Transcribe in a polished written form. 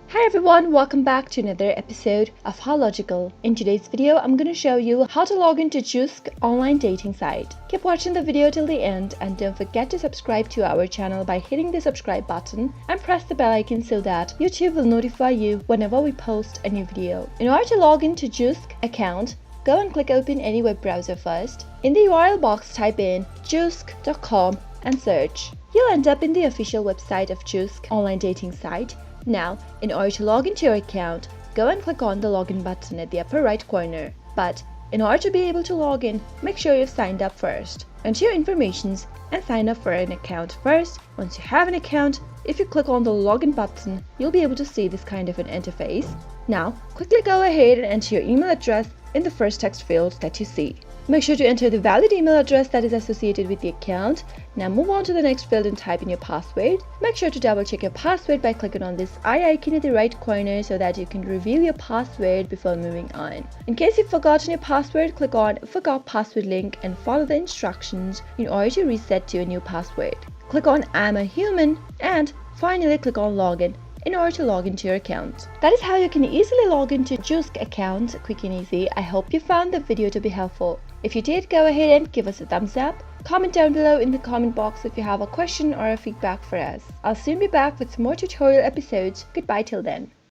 Hi everyone, welcome back to another episode of How Logical. In today's video, I'm going to show you how to log into Zoosk online dating site. Keep watching the video till the end and don't forget to subscribe to our channel by hitting the subscribe button and press the bell icon so that YouTube will notify you whenever we post a new video. In order to log into Zoosk account, go and click open any web browser first. In the URL box, type in zoosk.com and search. You'll end up in the official website of Zoosk online dating site. Now, in order to log into your account, go and click on the login button at the upper right corner. But in order to be able to log in, make sure you've signed up first. Enter your informations and sign up for an account first. Once you have an account, if you click on the login button, you'll be able to see this kind of an interface. Now, quickly go ahead and enter your email address in the first text field that you see. Make sure to enter the valid email address that is associated with the account. Now move on to the next field and type in your password. Make sure to double check your password by clicking on this eye icon at the right corner so that you can reveal your password before moving on. In case you've forgotten your password, click on Forgot Password link and follow the instructions in order to reset to a new password. Click on I'm a human and finally click on Login in order to log into your account. That is how you can easily log into Zoosk account quick and easy. I hope you found the video to be helpful. If you did, go ahead and give us a thumbs up. Comment down below in the comment box if you have a question or a feedback for us. I'll soon be back with some more tutorial episodes. Goodbye till then.